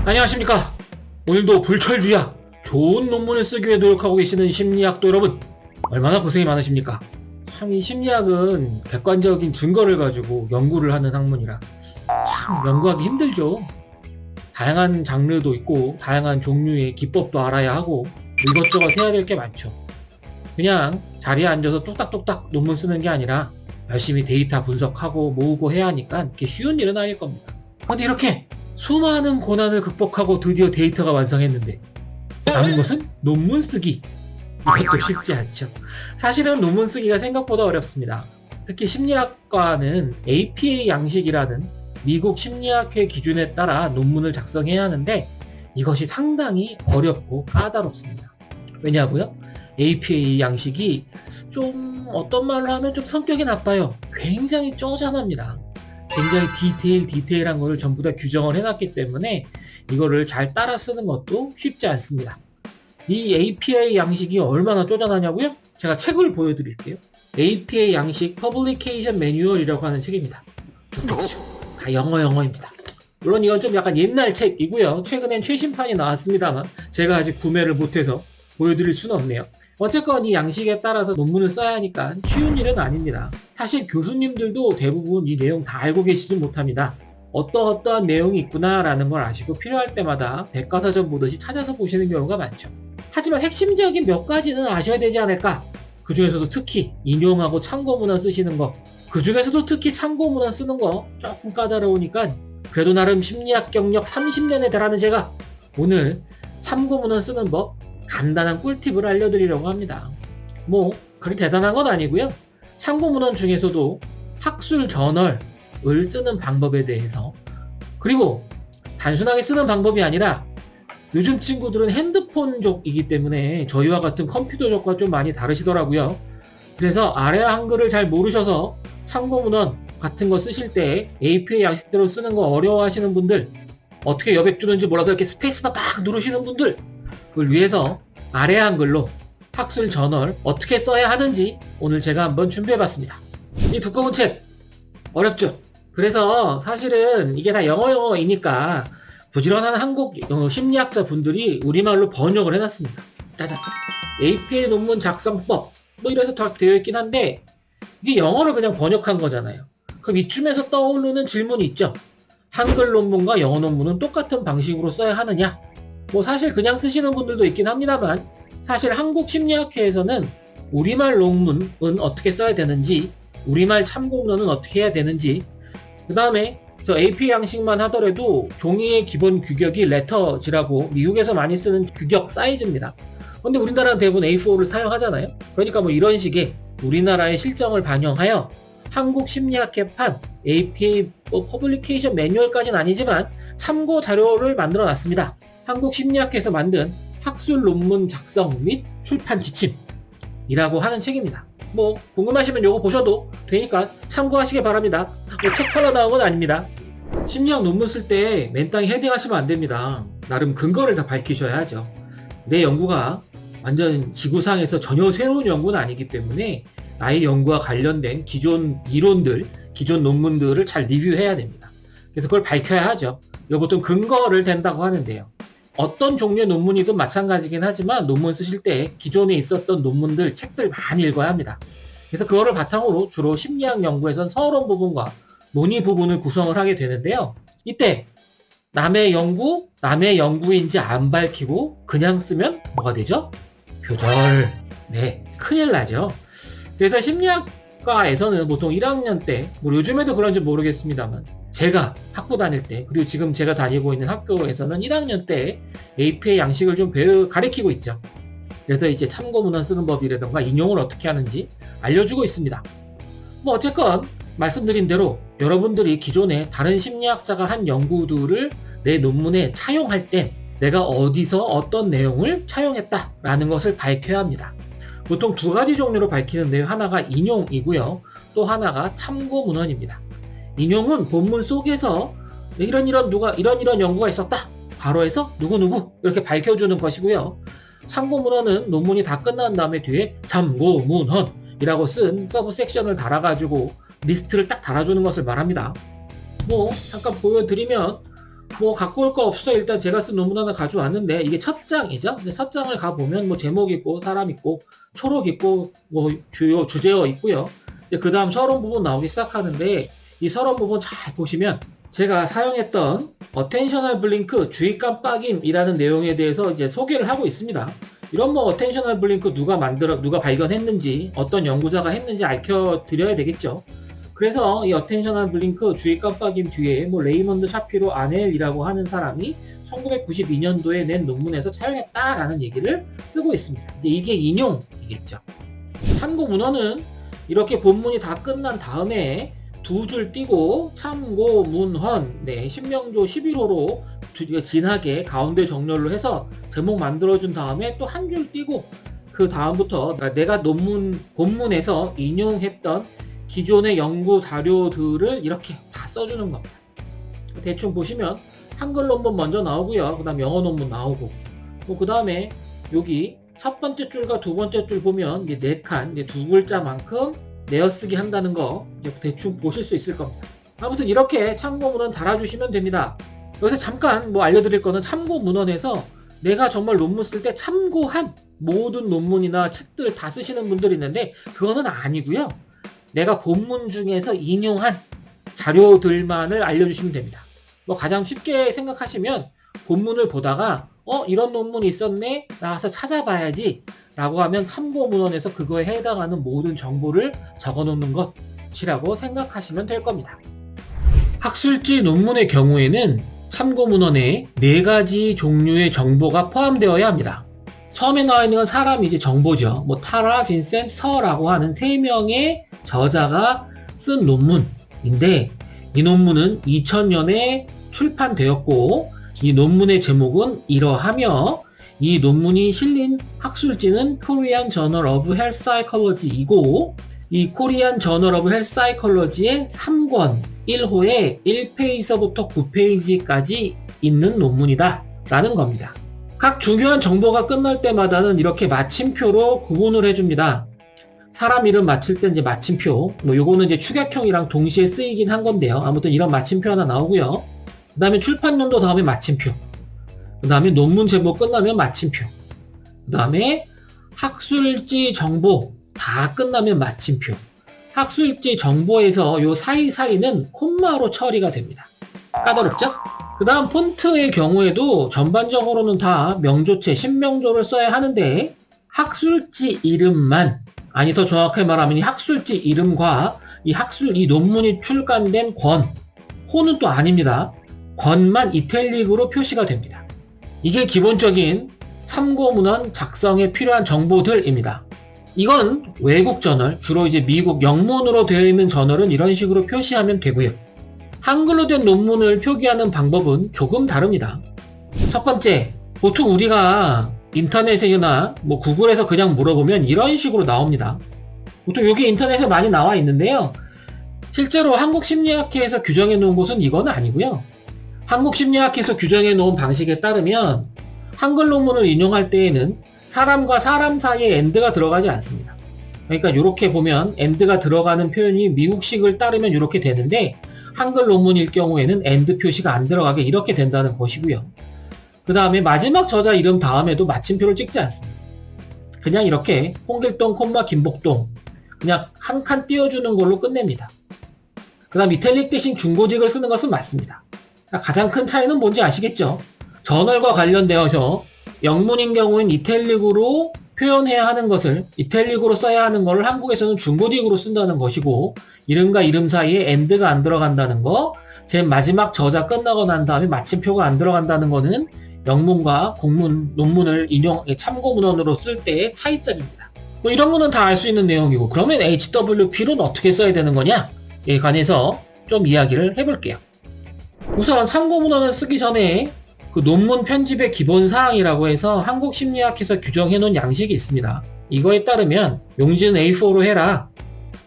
안녕하십니까. 오늘도 불철주야 좋은 논문을 쓰기 위해 노력하고 계시는 심리학도 여러분, 얼마나 고생이 많으십니까? 참 이 심리학은 객관적인 증거를 가지고 연구를 하는 학문이라 참 연구하기 힘들죠. 다양한 장르도 있고 다양한 종류의 기법도 알아야 하고 이것저것 해야 될 게 많죠. 그냥 자리에 앉아서 뚝딱뚝딱 논문 쓰는 게 아니라 열심히 데이터 분석하고 모으고 해야 하니까 그게 쉬운 일은 아닐 겁니다. 그런데 이렇게 수많은 고난을 극복하고 드디어 데이터가 완성했는데 남은 것은 논문 쓰기. 이것도 쉽지 않죠. 사실은 논문 쓰기가 생각보다 어렵습니다. 특히 심리학과는 APA 양식이라는 미국 심리학회 기준에 따라 논문을 작성해야 하는데 이것이 상당히 어렵고 까다롭습니다. 왜냐고요? APA 양식이 좀 어떤 말로 하면 좀 성격이 나빠요. 굉장히 쪼잔합니다. 굉장히 디테일한 거를 전부 다 규정을 해놨기 때문에 이거를 잘 따라 쓰는 것도 쉽지 않습니다. 이 APA 양식이 얼마나 쪼잔하냐고요? 제가 책을 보여드릴게요. APA 양식 Publication Manual이라고 하는 책입니다. 다 영어입니다. 물론 이건 좀 약간 옛날 책이고요. 최근엔 최신판이 나왔습니다만 제가 아직 구매를 못해서 보여드릴 수는 없네요. 어쨌건 이 양식에 따라서 논문을 써야 하니까 쉬운 일은 아닙니다. 사실 교수님들도 대부분 이 내용 다 알고 계시지 못합니다. 어떠한 내용이 있구나 라는 걸 아시고 필요할 때마다 백과사전 보듯이 찾아서 보시는 경우가 많죠. 하지만 핵심적인 몇 가지는 아셔야 되지 않을까? 그 중에서도 특히 인용하고 참고문헌 쓰시는 거, 그 중에서도 특히 참고문헌 쓰는 거 조금 까다로우니까 그래도 나름 심리학 경력 30년에 달하는 제가 오늘 참고문헌 쓰는 법 간단한 꿀팁을 알려드리려고 합니다. 뭐 그리 대단한 건 아니고요. 참고문헌 중에서도 학술 저널을 쓰는 방법에 대해서, 그리고 단순하게 쓰는 방법이 아니라 요즘 친구들은 핸드폰족이기 때문에 저희와 같은 컴퓨터족과 좀 많이 다르시더라고요. 그래서 아래 한글을 잘 모르셔서 참고문헌 같은 거 쓰실 때 APA 양식대로 쓰는 거 어려워하시는 분들, 어떻게 여백 주는지 몰라서 이렇게 스페이스바 막 누르시는 분들, 그걸 위해서 아래 한글로 학술 저널 어떻게 써야 하는지 오늘 제가 한번 준비해봤습니다. 이 두꺼운 책 어렵죠? 그래서 사실은 이게 다 영어이니까 부지런한 한국 심리학자 분들이 우리말로 번역을 해놨습니다. 짜잔. APA 논문 작성법 뭐 이래서 다 되어 있긴 한데 이게 영어를 그냥 번역한 거잖아요. 그럼 이쯤에서 떠오르는 질문이 있죠. 한글 논문과 영어 논문은 똑같은 방식으로 써야 하느냐? 뭐 사실 그냥 쓰시는 분들도 있긴 합니다만 사실 한국 심리학회에서는 우리말 논문은 어떻게 써야 되는지, 우리말 참고문헌은 어떻게 해야 되는지, 그 다음에 저 AP 양식만 하더라도 종이의 기본 규격이 레터지라고 미국에서 많이 쓰는 규격 사이즈입니다. 근데 우리나라는 대부분 A4를 사용하잖아요. 그러니까 뭐 이런 식의 우리나라의 실정을 반영하여 한국 심리학회판 APA 퍼블리케이션 매뉴얼까지는 아니지만 참고 자료를 만들어 놨습니다. 한국 심리학회에서 만든 학술 논문 작성 및 출판 지침이라고 하는 책입니다. 뭐 궁금하시면 요거 보셔도 되니까 참고하시기 바랍니다. 뭐 책 팔러 나온 건 아닙니다. 심리학 논문 쓸 때 맨땅에 헤딩하시면 안 됩니다. 나름 근거를 다 밝히셔야죠. 내 연구가 완전 지구상에서 전혀 새로운 연구는 아니기 때문에 나의 연구와 관련된 기존 이론들, 기존 논문들을 잘 리뷰해야 됩니다. 그래서 그걸 밝혀야 하죠. 이거 보통 근거를 댄다고 하는데요. 어떤 종류의 논문이든 마찬가지긴 하지만 논문 쓰실 때 기존에 있었던 논문들, 책들 많이 읽어야 합니다. 그래서 그거를 바탕으로 주로 심리학 연구에선 서론 부분과 논의 부분을 구성을 하게 되는데요. 이때 남의 연구인지 안 밝히고 그냥 쓰면 뭐가 되죠? 표절. 네, 큰일 나죠. 그래서 심리학과에서는 보통 1학년 때, 뭐 요즘에도 그런지 모르겠습니다만 제가 학부 다닐 때, 그리고 지금 제가 다니고 있는 학교에서는 1학년 때 APA 양식을 좀 가르치고 있죠. 그래서 이제 참고문헌 쓰는 법이라던가 인용을 어떻게 하는지 알려주고 있습니다. 뭐 어쨌건 말씀드린 대로 여러분들이 기존에 다른 심리학자가 한 연구들을 내 논문에 차용할 땐 내가 어디서 어떤 내용을 차용했다라는 것을 밝혀야 합니다. 보통 두 가지 종류로 밝히는데요. 하나가 인용이고요. 또 하나가 참고문헌입니다. 인용은 본문 속에서 이런 연구가 있었다. 바로해서 누구누구 이렇게 밝혀주는 것이고요. 참고문헌은 논문이 다 끝난 다음에 뒤에 참고문헌이라고 쓴 서브 섹션을 달아가지고 리스트를 딱 달아주는 것을 말합니다. 뭐 잠깐 보여드리면 뭐 갖고 올 거 없어. 일단 제가 쓴 논문 하나 가져왔는데 이게 첫 장이죠. 근데 첫 장을 가보면 뭐 제목 있고 사람 있고 초록 있고 뭐 주요 주제어 있고요. 그 다음 서론 부분 나오기 시작하는데 이 서론 부분 잘 보시면 제가 사용했던 attentional blink 주의 깜빡임이라는 내용에 대해서 이제 소개를 하고 있습니다. 이런 뭐 attentional blink 누가 발견했는지 어떤 연구자가 했는지 알려드려야 되겠죠. 그래서 이 attentional blink 주의 깜빡임 뒤에 뭐 레이먼드 샤피로 아넬이라고 하는 사람이 1992년도에 낸 논문에서 차용했다라는 얘기를 쓰고 있습니다. 이제 이게 인용이겠죠. 참고 문헌은 이렇게 본문이 다 끝난 다음에 두 줄 띄고 참고 문헌 신명조 11호로 진하게 가운데 정렬로 해서 제목 만들어준 다음에 또 한 줄 띄고 그 다음부터 내가 본문에서 인용했던 기존의 연구 자료들을 이렇게 다 써주는 겁니다. 대충 보시면 한글 논문 먼저 나오고요. 그 다음 영어 논문 나오고 그 다음에 여기 첫 번째 줄과 두 번째 줄 보면 이제 4칸, 두 글자만큼 내어쓰기 한다는 거 이제 대충 보실 수 있을 겁니다. 아무튼 이렇게 참고문헌 달아주시면 됩니다. 여기서 잠깐 뭐 알려드릴 거는 참고문헌에서 내가 정말 논문 쓸 때 참고한 모든 논문이나 책들 다 쓰시는 분들이 있는데 그거는 아니고요. 내가 본문 중에서 인용한 자료들만을 알려주시면 됩니다. 뭐 가장 쉽게 생각하시면 본문을 보다가 이런 논문이 있었네 나와서 찾아봐야지 라고 하면 참고문헌에서 그거에 해당하는 모든 정보를 적어놓는 것이라고 생각하시면 될 겁니다. 학술지 논문의 경우에는 참고문헌에 4가지 종류의 정보가 포함되어야 합니다. 처음에 나와 있는 건 사람이지 정보죠. 뭐 타라, 빈센트, 서라고 하는 3명의 저자가 쓴 논문인데 이 논문은 2000년에 출판되었고 이 논문의 제목은 이러하며 이 논문이 실린 학술지는 Korean Journal of Health Psychology이고 이 Korean Journal of Health Psychology의 3권 1호에 1페이지서부터 9페이지까지 있는 논문이다 라는 겁니다. 각 중요한 정보가 끝날 때마다는 이렇게 마침표로 구분을 해줍니다. 사람 이름 맞힐 때 이제 마침표, 뭐 요거는 이제 축약형이랑 동시에 쓰이긴 한 건데요. 아무튼 이런 마침표 하나 나오고요. 그 다음에 출판연도 다음에 마침표. 그 다음에 논문 제목 끝나면 마침표. 그 다음에 학술지 정보 다 끝나면 마침표. 학술지 정보에서 요 사이사이는 콤마로 처리가 됩니다. 까다롭죠? 그 다음 폰트의 경우에도 전반적으로는 다 명조체, 신명조를 써야 하는데 학술지 이름만, 아니 더 정확하게 말하면 이 학술지 이름과 이 논문이 출간된 권, 호는 또 아닙니다. 권만 이탈릭으로 표시가 됩니다. 이게 기본적인 참고문헌 작성에 필요한 정보들입니다. 이건 외국 저널, 주로 이제 미국 영문으로 되어 있는 저널은 이런 식으로 표시하면 되고요. 한글로 된 논문을 표기하는 방법은 조금 다릅니다. 첫 번째, 보통 우리가 인터넷이나 뭐 구글에서 그냥 물어보면 이런 식으로 나옵니다. 보통 여기 인터넷에 많이 나와 있는데요. 실제로 한국심리학회에서 규정해 놓은 곳은 이건 아니고요. 한국심리학회에서 규정해 놓은 방식에 따르면 한글 논문을 인용할 때에는 사람과 사람 사이에 and가 들어가지 않습니다. 그러니까 이렇게 보면 and가 들어가는 표현이 미국식을 따르면 이렇게 되는데 한글 논문일 경우에는 and 표시가 안 들어가게 이렇게 된다는 것이고요. 그 다음에 마지막 저자 이름 다음에도 마침표를 찍지 않습니다. 그냥 이렇게 홍길동, 김복동 그냥 한 칸 띄워주는 걸로 끝냅니다. 그 다음 이탈릭 대신 중고딕을 쓰는 것은 맞습니다. 가장 큰 차이는 뭔지 아시겠죠? 저널과 관련되어서 영문인 경우엔 이탈릭으로 표현해야 하는 것을 이탈릭으로 써야 하는 것을 한국에서는 중고딕으로 쓴다는 것이고 이름과 이름 사이에 and가 안 들어간다는 거, 제 마지막 저자 끝나고 난 다음에 마침표가 안 들어간다는 거는 영문과 논문을 참고문헌으로 쓸 때의 차이점입니다. 뭐 이런 거는 다 알 수 있는 내용이고 그러면 HWP로는 어떻게 써야 되는 거냐에 관해서 좀 이야기를 해볼게요. 우선 참고문헌을 쓰기 전에 그 논문 편집의 기본 사항이라고 해서 한국심리학회에서 규정해 놓은 양식이 있습니다. 이거에 따르면 용지는 A4로 해라.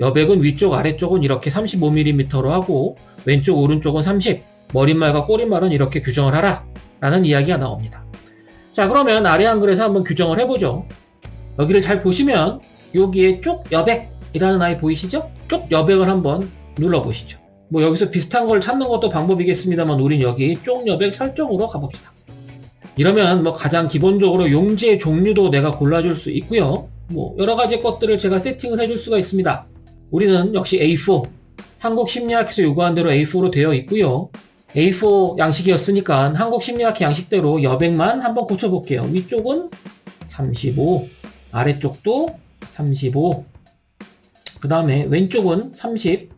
여백은 위쪽 아래쪽은 이렇게 35mm로 하고 왼쪽 오른쪽은 30, 머릿말과 꼬릿말은 이렇게 규정을 하라 라는 이야기가 나옵니다. 자, 그러면 아래 한글에서 한번 규정을 해보죠. 여기를 잘 보시면 여기에 쪽 여백이라는 아이 보이시죠? 쪽 여백을 한번 눌러보시죠. 뭐 여기서 비슷한 걸 찾는 것도 방법이겠습니다만 우린 여기 쪽여백 설정으로 가봅시다. 이러면 뭐 가장 기본적으로 용지의 종류도 내가 골라줄 수 있고요. 뭐 여러 가지 것들을 제가 세팅을 해줄 수가 있습니다. 우리는 역시 A4, 한국심리학에서 요구한 대로 A4로 되어 있고요. A4 양식이었으니까 한국심리학 양식대로 여백만 한번 고쳐볼게요. 위쪽은 35, 아래쪽도 35, 그 다음에 왼쪽은 30,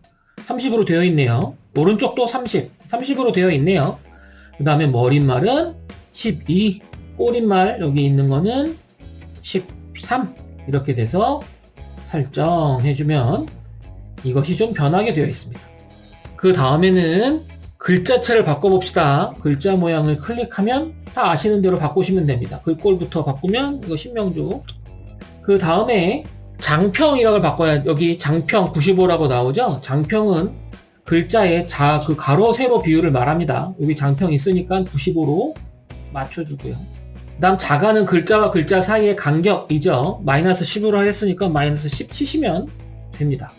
30으로 되어 있네요. 오른쪽도 30, 30으로 되어 있네요. 그 다음에 머릿말은 12, 꼬릿말 여기 있는 거는 13 이렇게 돼서 설정해주면 이것이 좀 변하게 되어 있습니다. 그 다음에는 글자체를 바꿔봅시다. 글자 모양을 클릭하면 다 아시는 대로 바꾸시면 됩니다. 글꼴부터 바꾸면 이거 신명조. 그 다음에 장평이라고 바꿔야, 여기 장평 95라고 나오죠? 장평은 글자의 그 가로 세로 비율을 말합니다. 여기 장평 있으니까 95로 맞춰주고요. 그 다음 자가는 글자와 글자 사이의 간격이죠. 마이너스 10으로 하겠으니까 마이너스 10 치시면 됩니다.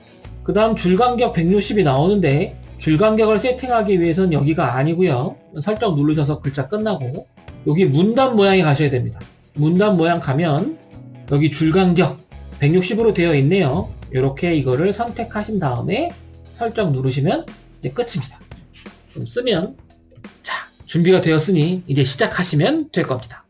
그 다음 줄간격 160이 나오는데 줄간격을 세팅하기 위해서는 여기가 아니고요. 설정 누르셔서 글자 끝나고 여기 문단 모양에 가셔야 됩니다. 문단 모양 가면 여기 줄간격 160으로 되어 있네요. 이렇게 이거를 선택하신 다음에 설정 누르시면 이제 끝입니다. 좀 쓰면 자, 준비가 되었으니 이제 시작하시면 될 겁니다.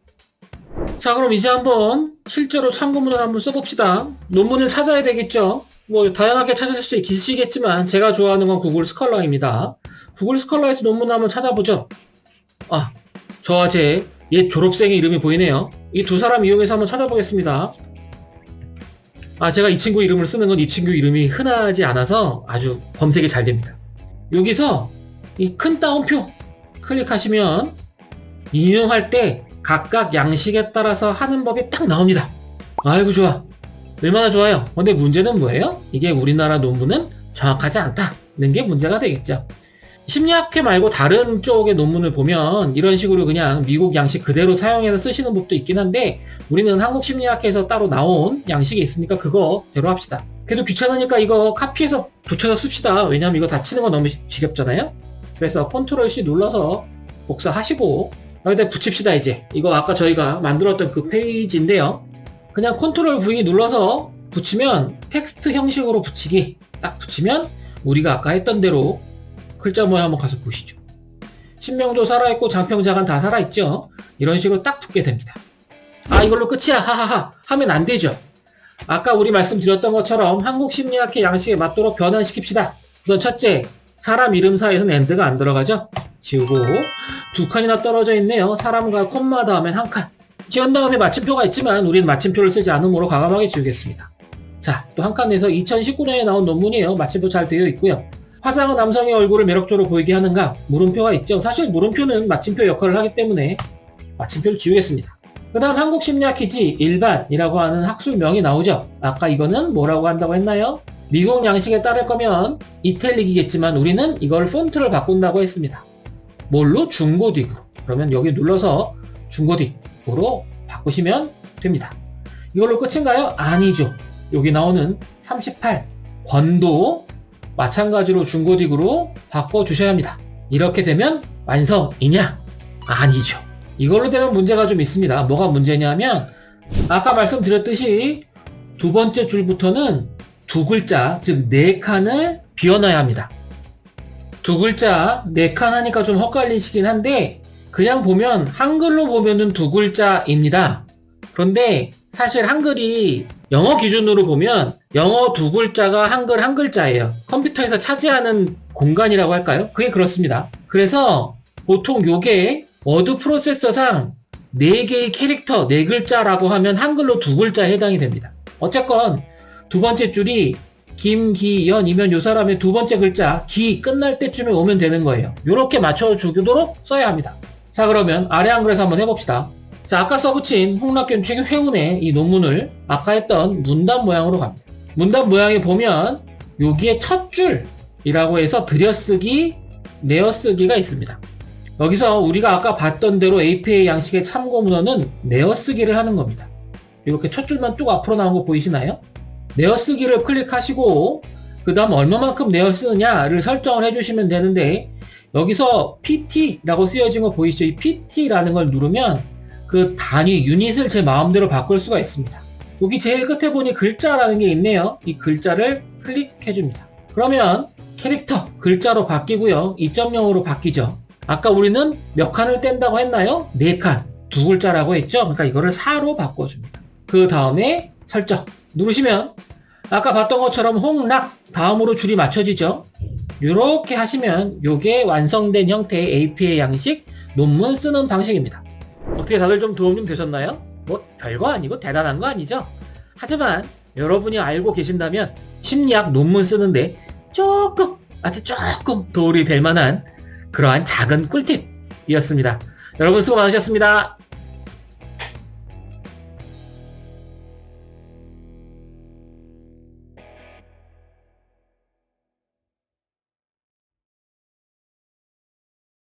자, 그럼 이제 한번 실제로 참고문을 한번 써봅시다. 논문을 찾아야 되겠죠. 뭐 다양하게 찾으실 수 있으시겠지만 제가 좋아하는 건 구글 스컬러입니다. 구글 스컬러에서 논문 한번 찾아보죠. 아, 저와 제 옛 졸업생의 이름이 보이네요. 이 두 사람 이용해서 한번 찾아보겠습니다. 아, 제가 이 친구 이름을 쓰는 건 이 친구 이름이 흔하지 않아서 아주 검색이 잘 됩니다. 여기서 이 큰 따옴표 클릭하시면 인용할 때 각각 양식에 따라서 하는 법이 딱 나옵니다. 아이고 좋아. 얼마나 좋아요. 근데 문제는 뭐예요? 이게 우리나라 논문은 정확하지 않다는 게 문제가 되겠죠. 심리학회 말고 다른 쪽의 논문을 보면 이런 식으로 그냥 미국 양식 그대로 사용해서 쓰시는 법도 있긴 한데 우리는 한국심리학회에서 따로 나온 양식이 있으니까 그거대로 합시다. 그래도 귀찮으니까 이거 카피해서 붙여서 씁시다. 왜냐면 이거 다 치는 거 너무 지겹잖아요. 그래서 컨트롤 C 눌러서 복사하시고 여기다 붙입시다. 이제 이거 아까 저희가 만들었던 그 페이지인데요. 그냥 컨트롤 V 눌러서 붙이면 텍스트 형식으로 붙이기 딱 붙이면 우리가 아까 했던 대로 글자 모양 한번 가서 보시죠. 신명도 살아있고 장평자간 다 살아있죠. 이런 식으로 딱 붙게 됩니다. 아, 이걸로 끝이야 하하하 하면 안 되죠. 아까 우리 말씀드렸던 것처럼 한국심리학회 양식에 맞도록 변환시킵시다. 우선 첫째, 사람 이름 사이에서는 엔드가 안 들어가죠. 지우고 두 칸이나 떨어져 있네요. 사람과 콤마 다음엔 한 칸. 지운 다음에 마침표가 있지만 우리는 마침표를 쓰지 않으므로 과감하게 지우겠습니다. 자, 또 한 칸에서 2019년에 나온 논문이에요. 마침표 잘 되어 있고요. 화장은 남성의 얼굴을 매력적으로 보이게 하는가? 물음표가 있죠. 사실 물음표는 마침표 역할을 하기 때문에 마침표를 지우겠습니다. 그 다음 한국심리학회지 일반이라고 하는 학술명이 나오죠. 아까 이거는 뭐라고 한다고 했나요? 미국 양식에 따를 거면 이탈릭이겠지만 우리는 이걸 폰트를 바꾼다고 했습니다. 뭘로? 중고딕으로. 그러면 여기 눌러서 중고딕으로 바꾸시면 됩니다. 이걸로 끝인가요? 아니죠. 여기 나오는 38 권도 마찬가지로 중고딕으로 바꿔주셔야 합니다. 이렇게 되면 완성이냐? 아니죠. 이걸로 되면 문제가 좀 있습니다. 뭐가 문제냐면 아까 말씀드렸듯이 두 번째 줄부터는 두 글자, 즉 네 칸을 비워놔야 합니다. 두 글자 네 칸 하니까 좀 헛갈리시긴 한데 그냥 보면 한글로 보면은 두 글자입니다. 그런데 사실 한글이 영어 기준으로 보면 영어 두 글자가 한글 한 글자예요. 컴퓨터에서 차지하는 공간이라고 할까요? 그게 그렇습니다. 그래서 보통 요게 워드 프로세서상 4개의 캐릭터 4글자라고 하면 한글로 두 글자에 해당이 됩니다. 어쨌건 두 번째 줄이 김기연이면 요 사람의 두 번째 글자 기 끝날 때쯤에 오면 되는 거예요. 요렇게 맞춰주도록 써야 합니다. 자, 그러면 아래 한글에서 한번 해봅시다. 자, 아까 써붙인 홍락견 최회운의 이 논문을 아까 했던 문단 모양으로 갑니다. 문단 모양에 보면 여기에 첫 줄이라고 해서 들여쓰기, 내어쓰기가 있습니다. 여기서 우리가 아까 봤던 대로 APA 양식의 참고 문헌은 내어쓰기를 하는 겁니다. 이렇게 첫 줄만 쭉 앞으로 나온 거 보이시나요? 내어쓰기를 클릭하시고 그 다음 얼마만큼 내어 쓰느냐를 설정을 해주시면 되는데, 여기서 PT라고 쓰여진 거 보이시죠? 이 PT라는 걸 누르면 그 단위, 유닛을 제 마음대로 바꿀 수가 있습니다. 여기 제일 끝에 보니 글자라는 게 있네요. 이 글자를 클릭해줍니다. 그러면 캐릭터 글자로 바뀌고요. 2.0으로 바뀌죠. 아까 우리는 몇 칸을 뗀다고 했나요? 4칸, 2글자라고 했죠? 그러니까 이거를 4로 바꿔줍니다. 그 다음에 설정 누르시면 아까 봤던 것처럼 홍락 다음으로 줄이 맞춰지죠. 이렇게 하시면 이게 완성된 형태의 APA 양식 논문 쓰는 방식입니다. 어떻게 다들 좀 도움 좀 되셨나요? 뭐 별거 아니고 대단한 거 아니죠? 하지만 여러분이 알고 계신다면 심리학 논문 쓰는데 조금, 아주 조금 도움이 될 만한 그러한 작은 꿀팁이었습니다. 여러분 수고 많으셨습니다.